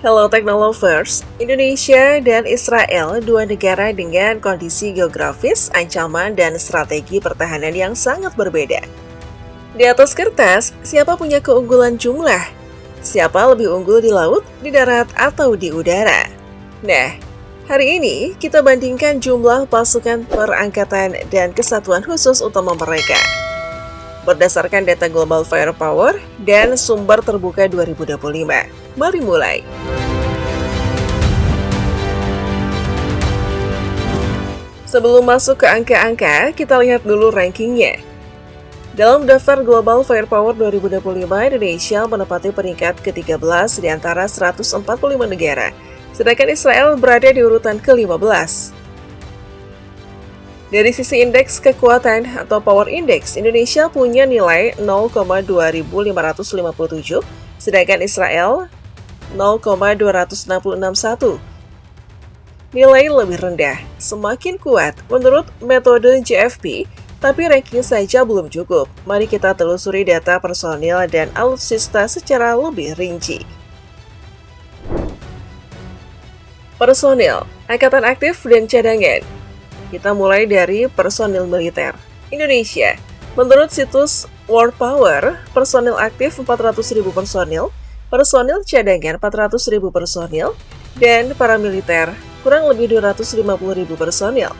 Hello Technolovers, Indonesia dan Israel, dua negara dengan kondisi geografis, ancaman, dan strategi pertahanan yang sangat berbeda. Di atas kertas, siapa punya keunggulan jumlah? Siapa lebih unggul di laut, di darat, atau di udara? Nah, hari ini kita bandingkan jumlah pasukan perangkatan dan kesatuan khusus utama mereka. Berdasarkan data Global Firepower dan sumber terbuka 2025. Mari mulai. Sebelum masuk ke angka-angka, kita lihat dulu rankingnya. Dalam daftar Global Firepower 2025, Indonesia menempati peringkat ke-13 di antara 145 negara, sedangkan Israel berada di urutan ke-15. Dari sisi indeks kekuatan atau Power Index, Indonesia punya nilai 0,2557, sedangkan Israel 0,2661. Nilai lebih rendah, semakin kuat menurut metode JFP, tapi ranking saja belum cukup. Mari kita telusuri data personil dan alutsista secara lebih rinci. Personil, angkatan aktif dan cadangan. Kita mulai dari personil militer. Indonesia, menurut situs World Power, personil aktif 400.000 personil, personil cadangan 400.000 personil, dan paramiliter kurang lebih 250.000 personil.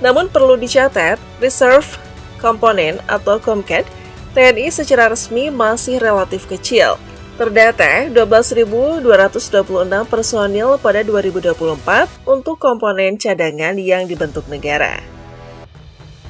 Namun perlu dicatat, reserve komponen atau Komcat TNI secara resmi masih relatif kecil. Terdata 12.226 personil pada 2024 untuk komponen cadangan yang dibentuk negara.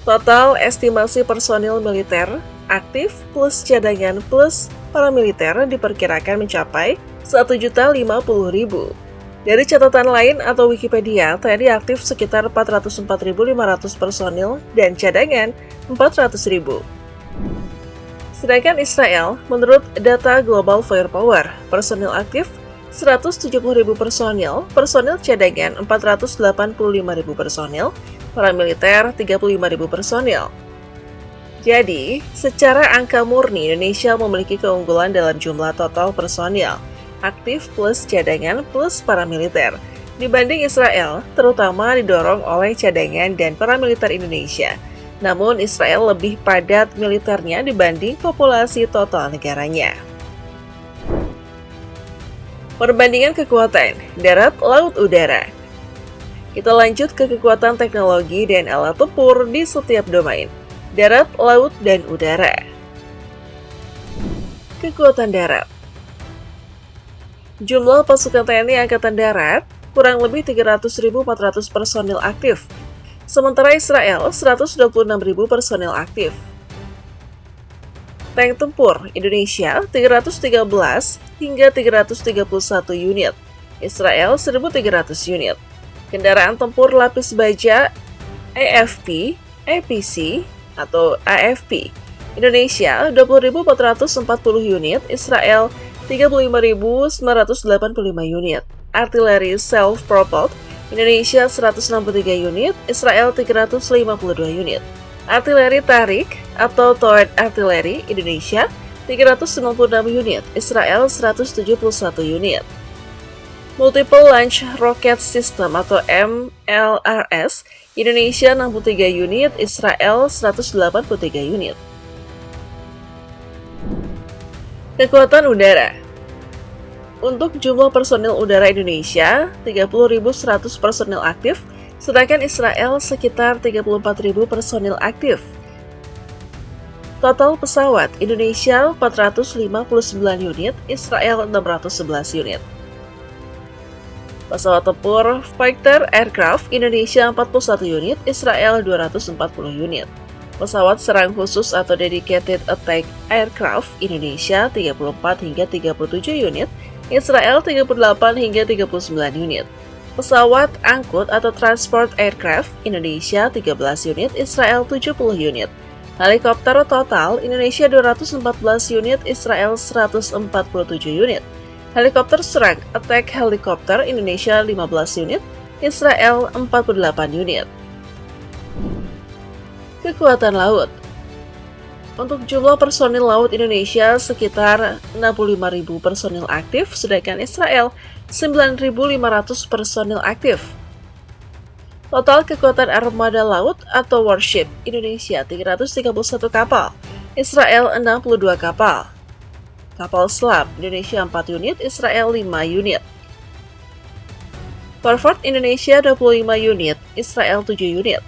Total estimasi personil militer aktif plus cadangan plus paramiliter diperkirakan mencapai 1.050.000. Dari catatan lain atau Wikipedia, TNI aktif sekitar 404.500 personil dan cadangan 400.000. Sedangkan Israel, menurut data Global Firepower, personil aktif 170.000 personil, personil cadangan 485.000 personil, paramiliter 35.000 personil. Jadi, secara angka murni, Indonesia memiliki keunggulan dalam jumlah total personil aktif plus cadangan plus paramiliter dibanding Israel, terutama didorong oleh cadangan dan paramiliter Indonesia. Namun Israel lebih padat militernya dibanding populasi total negaranya. Perbandingan kekuatan darat, laut, udara. Kita lanjut ke kekuatan teknologi dan alat tempur di setiap domain, darat, laut, dan udara. Kekuatan darat. Jumlah pasukan TNI Angkatan Darat kurang lebih 300.400 personil aktif, sementara Israel 126.000 personil aktif. Tank tempur Indonesia 313 hingga 331 unit, Israel 1.300 unit. Kendaraan tempur lapis baja AFP, APC atau AFP Indonesia 20.440 unit, Israel 35.985 unit. Artileri self-propelled Indonesia 163 unit, Israel 352 unit. Artileri tarik atau towed artileri Indonesia 396 unit, Israel 171 unit. Multiple Launch Rocket System atau MLRS Indonesia 63 unit, Israel 183 unit. Kekuatan udara. Untuk jumlah personil udara Indonesia, 30.100 personil aktif, sedangkan Israel sekitar 34.000 personil aktif. Total pesawat Indonesia 459 unit, Israel 611 unit. Pesawat tempur fighter aircraft Indonesia 41 unit, Israel 240 unit. Pesawat serang khusus atau dedicated attack aircraft Indonesia 34 hingga 37 unit, Israel 38 hingga 39 unit. Pesawat angkut atau transport aircraft Indonesia 13 unit, Israel 70 unit. Helikopter total Indonesia 214 unit, Israel 147 unit. Helikopter serang attack helikopter Indonesia 15 unit, Israel 48 unit. Kekuatan laut. Untuk jumlah personil laut Indonesia sekitar 65.000 personil aktif, sedangkan Israel 9.500 personil aktif. Total kekuatan armada laut atau warship Indonesia 331 kapal, Israel 62 kapal. Kapal selam Indonesia 4 unit, Israel 5 unit. Forward Indonesia 25 unit, Israel 7 unit.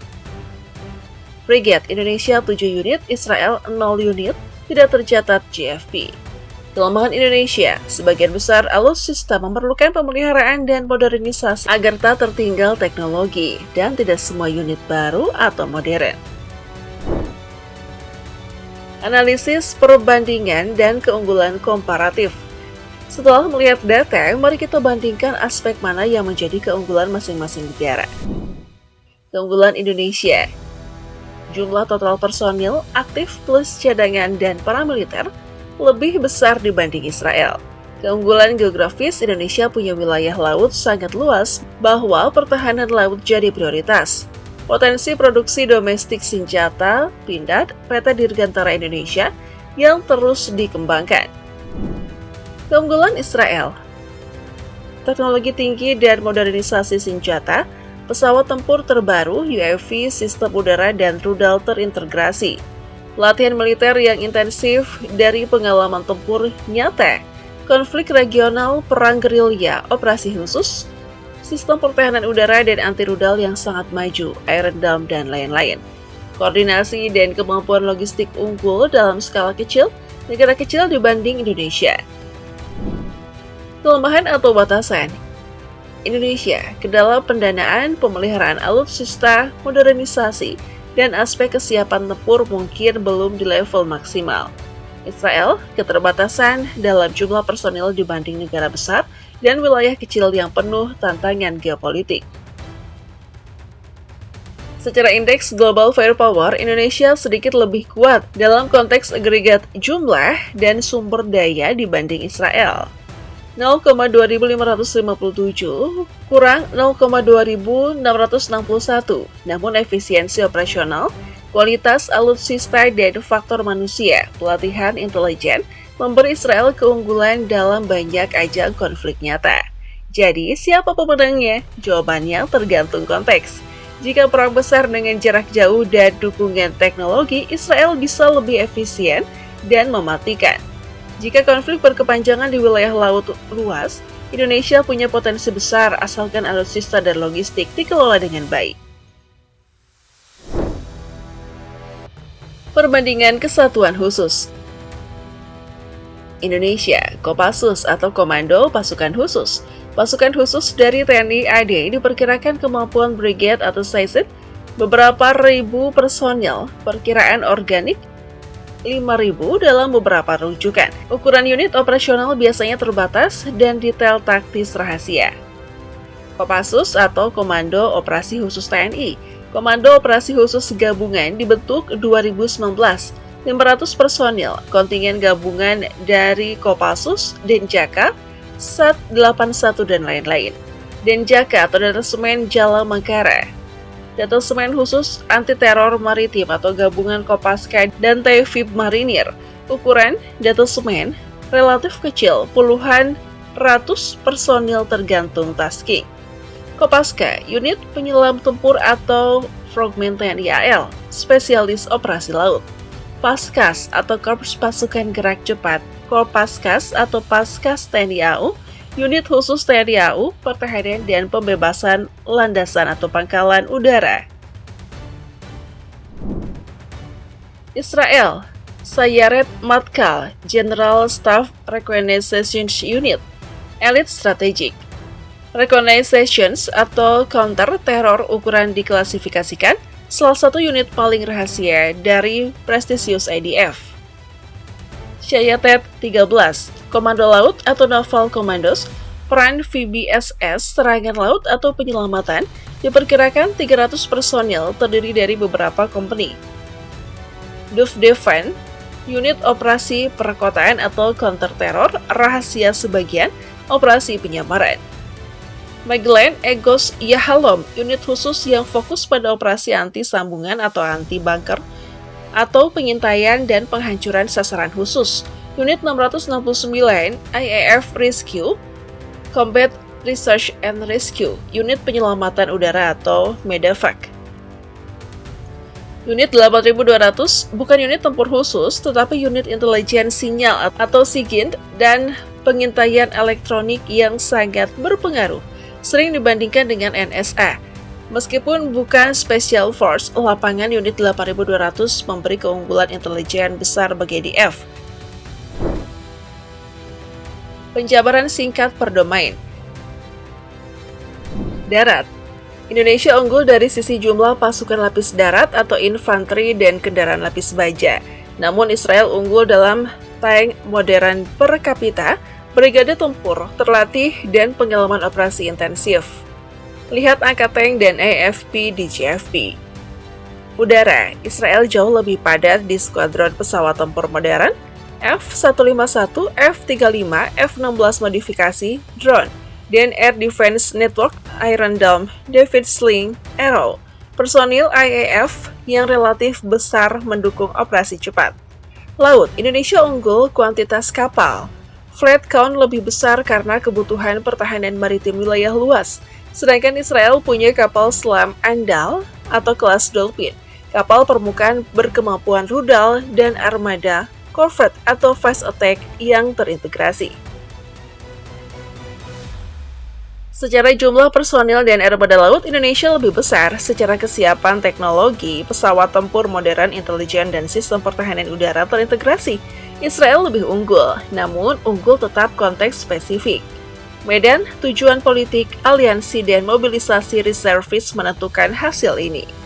Frigate Indonesia 7 unit, Israel 0 unit, tidak tercatat JFP. Kelemahan Indonesia, sebagian besar alutsista memerlukan pemeliharaan dan modernisasi agar tak tertinggal teknologi dan tidak semua unit baru atau modern. Analisis perbandingan dan keunggulan komparatif. Setelah melihat data, mari kita bandingkan aspek mana yang menjadi keunggulan masing-masing negara. Keunggulan Indonesia. Jumlah total personil aktif plus cadangan dan paramiliter lebih besar dibanding Israel. Keunggulan geografis, Indonesia punya wilayah laut sangat luas bahwa pertahanan laut jadi prioritas. Potensi produksi domestik senjata, Pindad, PT Dirgantara Indonesia yang terus dikembangkan. Keunggulan Israel. Teknologi tinggi dan modernisasi senjata, pesawat tempur terbaru, UAV, sistem udara dan rudal terintegrasi. Latihan militer yang intensif dari pengalaman tempur nyata, konflik regional, perang gerilya, operasi khusus, sistem pertahanan udara dan anti-rudal yang sangat maju, Iron Dome, dan lain-lain. Koordinasi dan kemampuan logistik unggul dalam skala kecil, negara kecil dibanding Indonesia. Kelemahan atau batasan Indonesia, kendala pendanaan, pemeliharaan alutsista, modernisasi, dan aspek kesiapan tempur mungkin belum di level maksimal. Israel, keterbatasan dalam jumlah personil dibanding negara besar dan wilayah kecil yang penuh tantangan geopolitik. Secara indeks Global Firepower, Indonesia sedikit lebih kuat dalam konteks agregat jumlah dan sumber daya dibanding Israel. 0,2557 kurang 0,2661. Namun efisiensi operasional, kualitas alutsista dan faktor manusia, pelatihan intelijen memberi Israel keunggulan dalam banyak ajang konflik nyata. Jadi, siapa pemenangnya? Jawabannya tergantung konteks. Jika perang besar dengan jarak jauh dan dukungan teknologi, Israel bisa lebih efisien dan mematikan. Jika konflik berkepanjangan di wilayah laut luas, Indonesia punya potensi besar asalkan alutsista dan logistik dikelola dengan baik. Perbandingan kesatuan khusus Indonesia, Kopassus atau Komando Pasukan Khusus. Pasukan khusus dari TNI AD diperkirakan kemampuan brigade atau seized beberapa ribu personil, perkiraan organik 5.000 dalam beberapa rujukan. Ukuran unit operasional biasanya terbatas dan detail taktis rahasia. Kopassus atau Komando Operasi Khusus TNI. Komando Operasi Khusus Gabungan dibentuk 2019, 500 personil, kontingen gabungan dari Kopassus, Denjaka, Sat 81 dan lain-lain. Denjaka atau Detasemen Jala Mangkara. Detasemen Khusus Anti-Teror Maritim atau Gabungan Kopaska dan TVIP Marinir. Ukuran detasemen relatif kecil, puluhan ratus personil tergantung tasking. Kopaska, unit penyelam tempur atau frogmen TNI AL, spesialis operasi laut. Paskas atau Korps Pasukan Gerak Cepat, Korpaskas atau Paskas TNI AU, unit khusus TNI AU, pertahanan dan pembebasan landasan atau pangkalan udara. Israel, Sayaret Matkal, General Staff Reconnaissance Unit, Elite Strategic. Reconnaissance atau counter teror ukuran diklasifikasikan salah satu unit paling rahasia dari prestisius IDF. Shayatet 13, Komando Laut atau Naval Commandos, peran VBSS serangan laut atau penyelamatan, diperkirakan 300 personil terdiri dari beberapa company. Luftwaffe, unit operasi perkotaan atau counter teror, rahasia sebagian, operasi penyamaran. Magellan Egos Yahalom, unit khusus yang fokus pada operasi anti sambungan atau anti bunker, atau pengintaian dan penghancuran sasaran khusus. Unit 669 IAF Rescue, Combat Research and Rescue, Unit Penyelamatan Udara atau MEDEVAC. Unit 8200 bukan unit tempur khusus, tetapi unit intelijen sinyal atau SIGINT dan pengintaian elektronik yang sangat berpengaruh, sering dibandingkan dengan NSA. Meskipun bukan Special Force, lapangan unit 8200 memberi keunggulan intelijen besar bagi ADF. Penjabaran singkat per domain. Darat. Indonesia unggul dari sisi jumlah pasukan lapis darat atau infanteri dan kendaraan lapis baja. Namun Israel unggul dalam tank modern per kapita, brigade tempur terlatih, dan pengalaman operasi intensif. Lihat angka tank dan AFP di JFP. Udara, Israel jauh lebih padat di skuadron pesawat tempur modern, F-151, F-35, F-16 modifikasi, drone, dan Air Defense Network, Iron Dome, David Sling, Arrow, personil IAF yang relatif besar mendukung operasi cepat. Laut, Indonesia unggul kuantitas kapal. Fleet count lebih besar karena kebutuhan pertahanan maritim wilayah luas, sedangkan Israel punya kapal selam andal atau kelas Dolphin, kapal permukaan berkemampuan rudal, dan armada corvette atau fast attack yang terintegrasi. Secara jumlah personil dan armada laut, Indonesia lebih besar. Secara kesiapan teknologi, pesawat tempur modern, intelijen, dan sistem pertahanan udara terintegrasi, Israel lebih unggul, namun unggul tetap konteks spesifik. Medan, tujuan politik, aliansi, dan mobilisasi reservis menentukan hasil ini.